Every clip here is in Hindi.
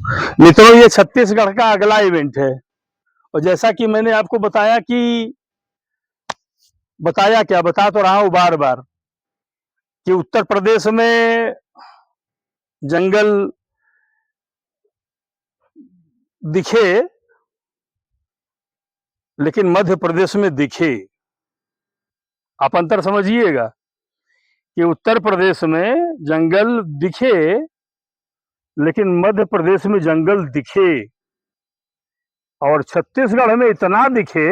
मित्रों, ये छत्तीसगढ़ का अगला इवेंट है। और जैसा कि मैंने आपको बता तो रहा हूं बार बार कि उत्तर प्रदेश में जंगल दिखे, लेकिन मध्य प्रदेश में दिखे। आप अंतर समझिएगा कि उत्तर प्रदेश में जंगल दिखे, लेकिन मध्य प्रदेश में जंगल दिखे। और छत्तीसगढ़ में इतना दिखे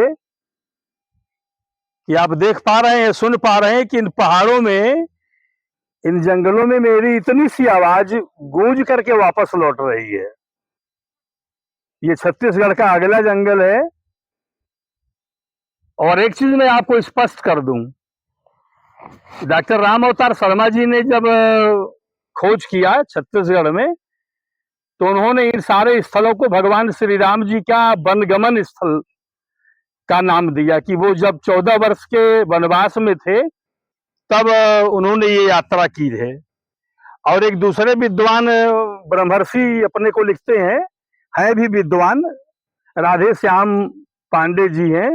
कि आप देख पा रहे हैं, सुन पा रहे हैं कि इन पहाड़ों में, इन जंगलों में मेरी इतनी सी आवाज गूंज करके वापस लौट रही है। ये छत्तीसगढ़ का अगला जंगल है। और एक चीज मैं आपको स्पष्ट कर दूं, डॉक्टर राम अवतार शर्मा जी ने जब खोज किया छत्तीसगढ़ में, तो उन्होंने इन सारे स्थलों को भगवान श्री राम जी का वनगमन स्थल का नाम दिया कि वो जब 14 वर्ष के वनवास में थे, तब उन्होंने ये यात्रा की है। और एक दूसरे विद्वान ब्रह्मर्षि अपने को लिखते हैं भी विद्वान, राधे श्याम पांडे जी हैं।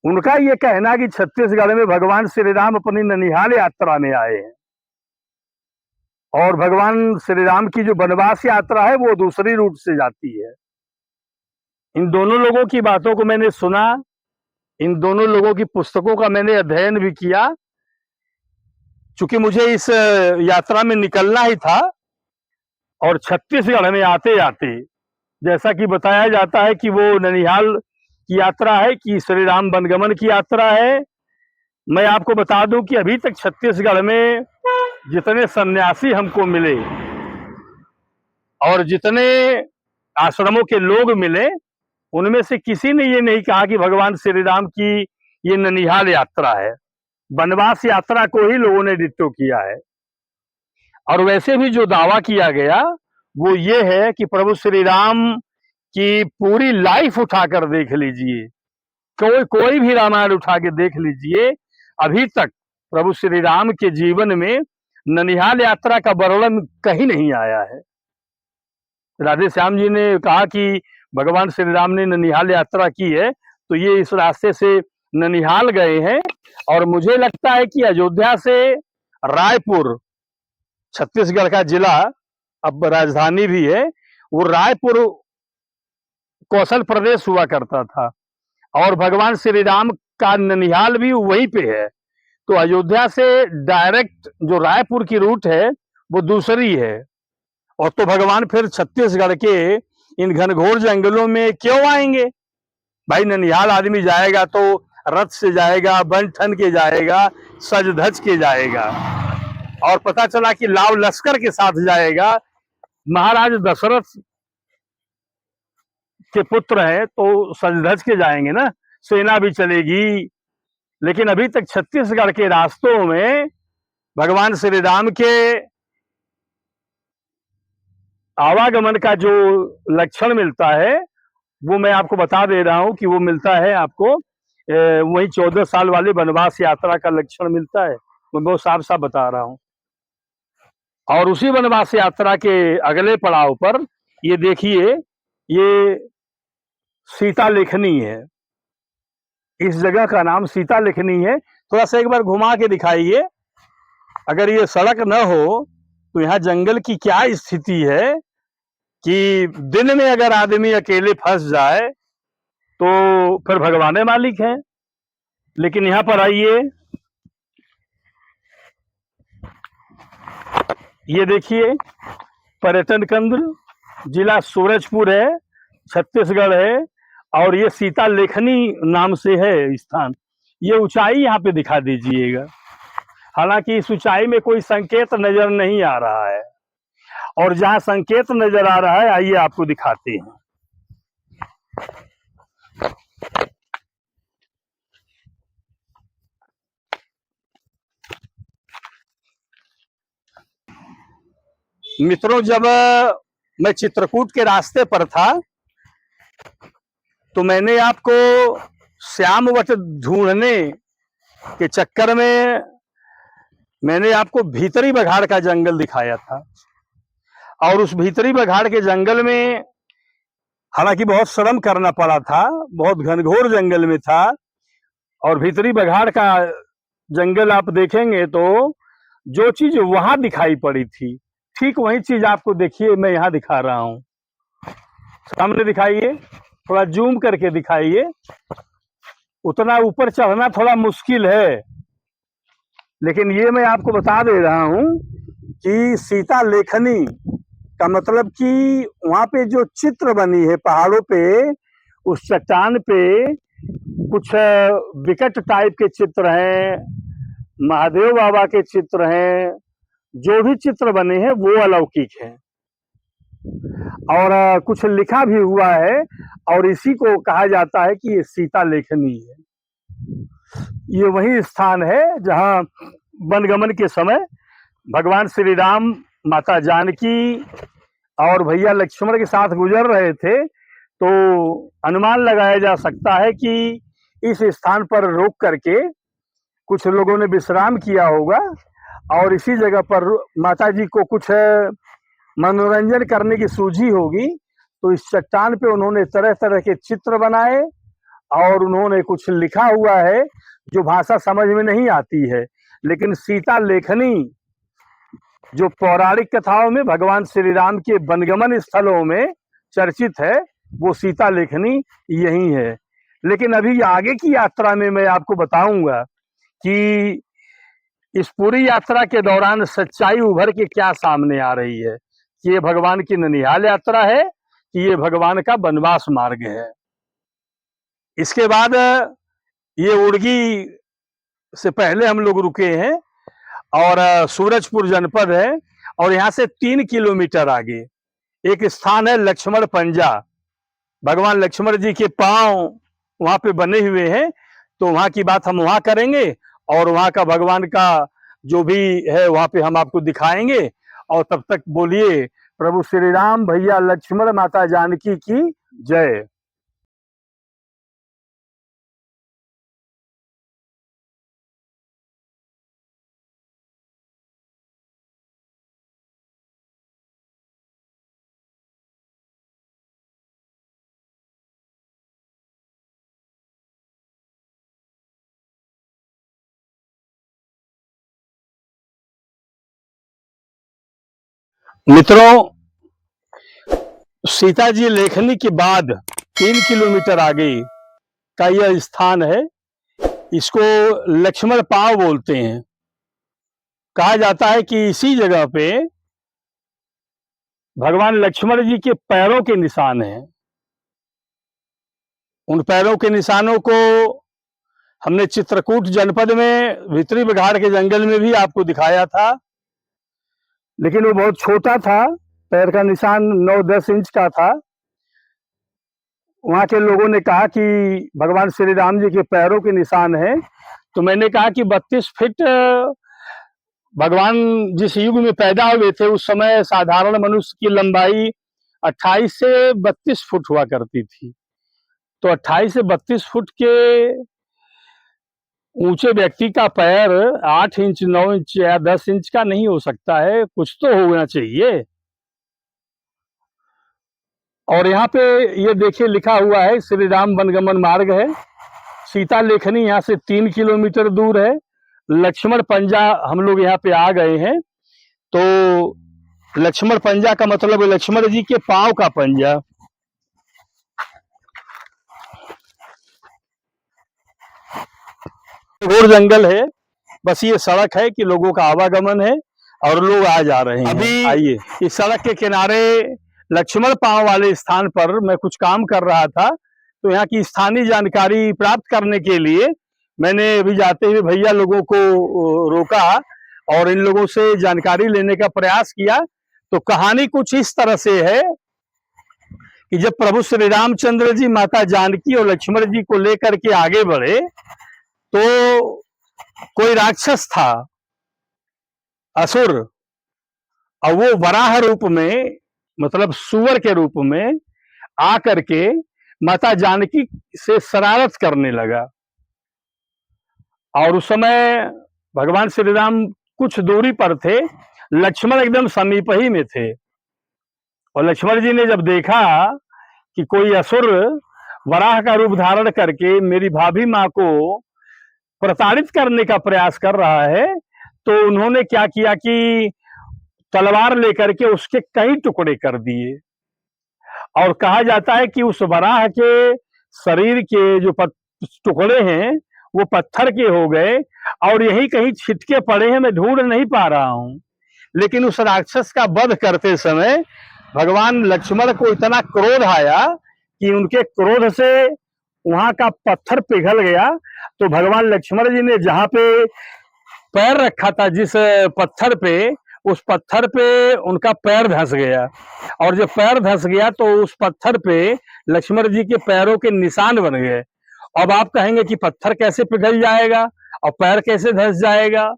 उनका ये कहना कि छत्तीसगढ़ में भगवान श्री राम अपनी ननिहाल यात्रा में आए हैं, और भगवान श्री राम की जो वनवास यात्रा है वो दूसरी रूट से जाती है। इन दोनों लोगों की बातों को मैंने सुना, इन दोनों लोगों की पुस्तकों का मैंने अध्ययन भी किया। चूंकि मुझे इस यात्रा में निकलना ही था, और छत्तीसगढ़ में आते आते जैसा कि बताया जाता है कि वो ननिहाल की यात्रा है, कि श्री राम वनगमन की यात्रा है। मैं आपको बता दूं कि अभी तक छत्तीसगढ़ में जितने सन्यासी हमको मिले और जितने आश्रमों के लोग मिले, उनमें से किसी ने ये नहीं कहा कि भगवान श्री राम की ये ननिहाल यात्रा है। वनवास यात्रा को ही लोगों ने डिट्टो किया है। और वैसे भी जो दावा किया गया वो ये है कि प्रभु श्री राम की पूरी लाइफ उठाकर देख लीजिए, कोई भी रामायण उठा के देख लीजिए, अभी तक प्रभु श्री राम के जीवन में ननिहाल यात्रा का वर्णन कहीं नहीं आया है। राधे श्याम जी ने कहा कि भगवान श्री राम ने ननिहाल यात्रा की है, तो ये इस रास्ते से ननिहाल गए हैं। और मुझे लगता है कि अयोध्या से रायपुर, छत्तीसगढ़ का जिला, अब राजधानी भी है, वो रायपुर कौशल प्रदेश हुआ करता था, और भगवान श्री राम का ननिहाल भी वहीं पे है। तो अयोध्या से डायरेक्ट जो रायपुर की रूट है वो दूसरी है। और तो भगवान फिर छत्तीसगढ़ के इन घनघोर जंगलों में क्यों आएंगे? भाई, ननिहाल आदमी जाएगा तो रथ से जाएगा, बन ठन के जाएगा, सज धज के जाएगा। और पता चला कि लाव लश्कर के साथ जाएगा। महाराज दशरथ के पुत्र हैं तो सज धज के जाएंगे ना, सेना भी चलेगी। लेकिन अभी तक छत्तीसगढ़ के रास्तों में भगवान श्री राम के आवागमन का जो लक्षण मिलता है वो मैं आपको बता दे रहा हूं कि वो मिलता है आपको वही 14 साल वाले वनवास यात्रा का लक्षण मिलता है। मैं बहुत साफ साफ बता रहा हूं। और उसी वनवास यात्रा के अगले पड़ाव पर ये देखिए, ये सीता लेखनी है। इस जगह का नाम सीता लेखनी है। थोड़ा सा एक बार घुमा के दिखाइए। अगर ये सड़क न हो तो यहाँ जंगल की क्या स्थिति है कि दिन में अगर आदमी अकेले फंस जाए तो फिर भगवान मालिक है। लेकिन यहाँ पर आइए, ये देखिए, पर्यटन केंद्र जिला सूरजपुर है, छत्तीसगढ़ है। और ये सीता लेखनी नाम से है स्थान। ये ऊंचाई यहाँ पे दिखा दीजिएगा। हालांकि इस ऊंचाई में कोई संकेत नजर नहीं आ रहा है, और जहां संकेत नजर आ रहा है आइए आपको दिखाते हैं। मित्रों, जब मैं चित्रकूट के रास्ते पर था तो मैंने आपको श्यामवट ढूंढने के चक्कर में मैंने आपको भीतरी बघाड़ का जंगल दिखाया था। और उस भीतरी बघाड़ के जंगल में हालांकि बहुत श्रम करना पड़ा था, बहुत घनघोर जंगल में था। और भीतरी बघाड़ का जंगल आप देखेंगे तो जो चीज वहां दिखाई पड़ी थी, ठीक वही चीज आपको देखिए मैं यहाँ दिखा रहा हूँ। सामने दिखाइए, थोड़ा जूम करके दिखाइए। उतना ऊपर चढ़ना थोड़ा मुश्किल है, लेकिन ये मैं आपको बता दे रहा हूँ कि सीता लेखनी का मतलब कि वहां पे जो चित्र बनी है पहाड़ों पे, उस चट्टान पे कुछ विकट टाइप के चित्र हैं, महादेव बाबा के चित्र हैं, जो भी चित्र बने हैं वो अलौकिक हैं। और कुछ लिखा भी हुआ है, और इसी को कहा जाता है कि ये सीता लेखनी है। ये वही स्थान है जहाँ वनगमन के समय भगवान श्री राम, माता जानकी और भैया लक्ष्मण के साथ गुजर रहे थे, तो अनुमान लगाया जा सकता है कि इस स्थान पर रोक करके कुछ लोगों ने विश्राम किया होगा, और इसी जगह पर माता जी को कुछ मनोरंजन करने की सूझी होगी, तो इस चट्टान पे उन्होंने तरह तरह के चित्र बनाए और उन्होंने कुछ लिखा हुआ है जो भाषा समझ में नहीं आती है, लेकिन सीता लेखनी जो पौराणिक कथाओं में भगवान श्री राम के वनगमन स्थलों में चर्चित है, वो सीता लेखनी यही है। लेकिन अभी आगे की यात्रा में मैं आपको बताऊंगा कि इस पूरी यात्रा के दौरान सच्चाई उभर के क्या सामने आ रही है, कि ये भगवान की ननिहाल यात्रा है कि ये भगवान का वनवास मार्ग है। इसके बाद ये उड़गी से पहले हम लोग रुके हैं, और सूरजपुर जनपद है, और यहाँ से 3 किलोमीटर आगे एक स्थान है लक्ष्मण पंजा। भगवान लक्ष्मण जी के पांव वहां पे बने हुए हैं, तो वहां की बात हम वहां करेंगे, और वहां का भगवान का जो भी है वहां पे हम आपको दिखाएंगे। और तब तक बोलिए प्रभु श्री राम, भैया लक्ष्मण, माता जानकी की जय। मित्रों, सीता जी लेखनी के बाद 3 किलोमीटर आगे का यह स्थान है। इसको लक्ष्मण पांव बोलते हैं। कहा जाता है कि इसी जगह पे भगवान लक्ष्मण जी के पैरों के निशान हैं। उन पैरों के निशानों को हमने चित्रकूट जनपद में भीतरी बघाड़ के जंगल में भी आपको दिखाया था, लेकिन वो बहुत छोटा था, पैर का निशान 9-10 इंच का था। वहां के लोगों ने कहा कि भगवान श्री राम जी के पैरों के निशान हैं, तो मैंने कहा कि 32 फीट भगवान जिस युग में पैदा हुए थे उस समय साधारण मनुष्य की लंबाई 28 से 32 फुट हुआ करती थी। तो 28 से 32 फुट के ऊंचे व्यक्ति का पैर 8 इंच, 9 इंच या 10 इंच का नहीं हो सकता है, कुछ तो होना चाहिए। और यहाँ पे ये देखिए लिखा हुआ है श्री राम वनगमन मार्ग है। सीता लेखनी यहाँ से 3 किलोमीटर दूर है। लक्ष्मण पंजा हम लोग यहाँ पे आ गए हैं। तो लक्ष्मण पंजा का मतलब है लक्ष्मण जी के पांव का पंजा। घोर जंगल है, बस ये सड़क है कि लोगों का आवागमन है और लोग आ जा रहे हैं। अभी आइए, इस सड़क के किनारे लक्ष्मण पांव वाले स्थान पर मैं कुछ काम कर रहा था, तो यहाँ की स्थानीय जानकारी प्राप्त करने के लिए मैंने अभी जाते हुए भैया लोगों को रोका और इन लोगों से जानकारी लेने का प्रयास किया। तो कहानी कुछ इस तरह से है कि जब प्रभु श्री रामचंद्र जी, माता जानकी और लक्ष्मण जी को लेकर के आगे बढ़े, तो कोई राक्षस था, असुर, और वो वराह रूप में, मतलब सुअर के रूप में आकर के माता जानकी से शरारत करने लगा। और उस समय भगवान श्री राम कुछ दूरी पर थे, लक्ष्मण एकदम समीप ही में थे। और लक्ष्मण जी ने जब देखा कि कोई असुर वराह का रूप धारण करके मेरी भाभी माँ को प्रताड़ित करने का प्रयास कर रहा है, तो उन्होंने क्या किया कि तलवार लेकर के उसके कई टुकड़े कर दिए। और कहा जाता है कि उस वराह के शरीर के जो टुकड़े हैं वो पत्थर के हो गए और यही कहीं छिटके पड़े हैं, मैं ढूंढ नहीं पा रहा हूं। लेकिन उस राक्षस का वध करते समय भगवान लक्ष्मण को इतना क्रोध आया कि उनके क्रोध से वहां का पत्थर पिघल गया। तो भगवान लक्ष्मण जी ने जहां पे पैर रखा था, जिस पत्थर पे, उस पत्थर पे उनका पैर धंस गया। और जब पैर धंस गया तो उस पत्थर पे लक्ष्मण जी के पैरों के निशान बन गए। अब आप कहेंगे कि पत्थर कैसे पिघल जाएगा और पैर कैसे धंस जाएगा?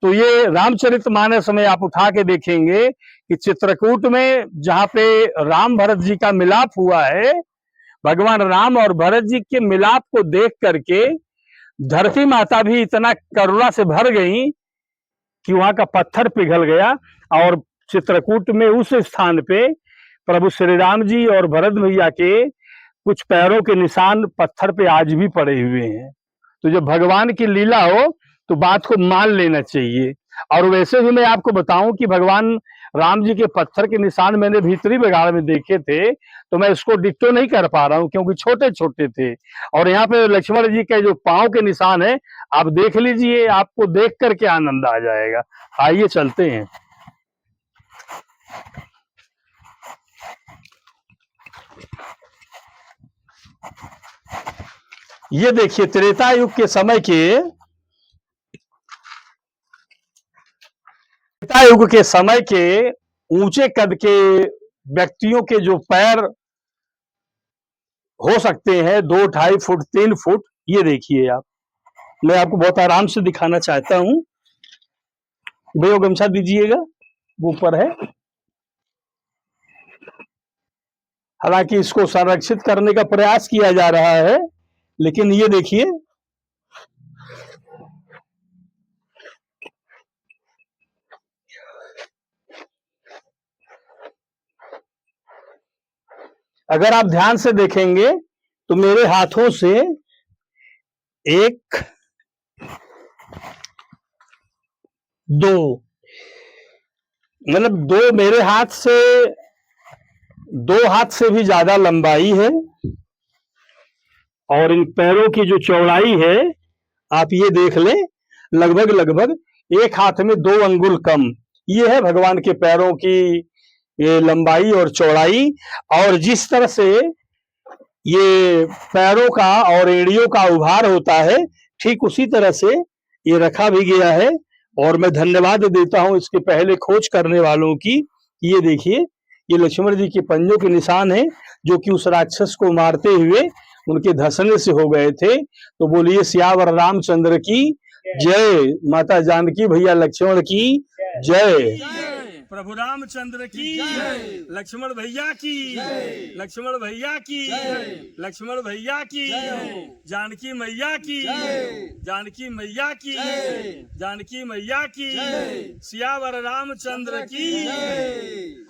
तो ये रामचरितमानस में आप उठा के देखेंगे कि चित्रकूट में जहां पे राम भरत जी का मिलाप हुआ है, भगवान राम और भरत जी के मिलाप को देख करके धरती माता भी इतना करुणा से भर गई कि वहां का पत्थर पिघल गया। और चित्रकूट में उस स्थान पे प्रभु श्री राम जी और भरत भैया के कुछ पैरों के निशान पत्थर पे आज भी पड़े हुए हैं। तो जब भगवान की लीला हो तो बात को मान लेना चाहिए। और वैसे भी मैं आपको बताऊं कि भगवान राम जी के पत्थर के निशान मैंने भीतरी बगाड़ में देखे थे, तो मैं इसको डिट्टो नहीं कर पा रहा हूं क्योंकि छोटे छोटे थे। और यहाँ पे लक्ष्मण जी के जो पांव के निशान है आप देख लीजिए, आपको देख करके आनंद आ जाएगा। आइए चलते हैं। ये देखिए त्रेता युग के समय के, त्रेता युग के समय के ऊंचे कद के व्यक्तियों के जो पैर हो सकते हैं 2-2.5 फुट 3 फुट, ये देखिए आप। मैं आपको बहुत आराम से दिखाना चाहता हूं। भैया गमछा दीजिएगा, वो ऊपर है। हालांकि इसको संरक्षित करने का प्रयास किया जा रहा है, लेकिन ये देखिए अगर आप ध्यान से देखेंगे तो मेरे हाथों से एक, दो, मतलब दो मेरे हाथ से, 2 हाथ से भी ज्यादा लंबाई है। और इन पैरों की जो चौड़ाई है आप ये देख लें, लगभग लगभग एक हाथ में 2 अंगुल कम। ये है भगवान के पैरों की ये लंबाई और चौड़ाई। और जिस तरह से ये पैरों का और एड़ियों का उभार होता है, ठीक उसी तरह से ये रखा भी गया है। और मैं धन्यवाद देता हूं इसके पहले खोज करने वालों की। ये देखिए, ये लक्ष्मण जी के पंजों के निशान हैं जो कि उस राक्षस को मारते हुए उनके धंसने से हो गए थे। तो बोलिए सियावर रामचंद्र की जय, माता जानकी भैया लक्ष्मण की जय, प्रभु रामचंद्र की, लक्ष्मण भैया की, लक्ष्मण भैया की, लक्ष्मण भैया की, जानकी मैया की, जानकी मैया की, जानकी मैया की, सियावर रामचंद्र की।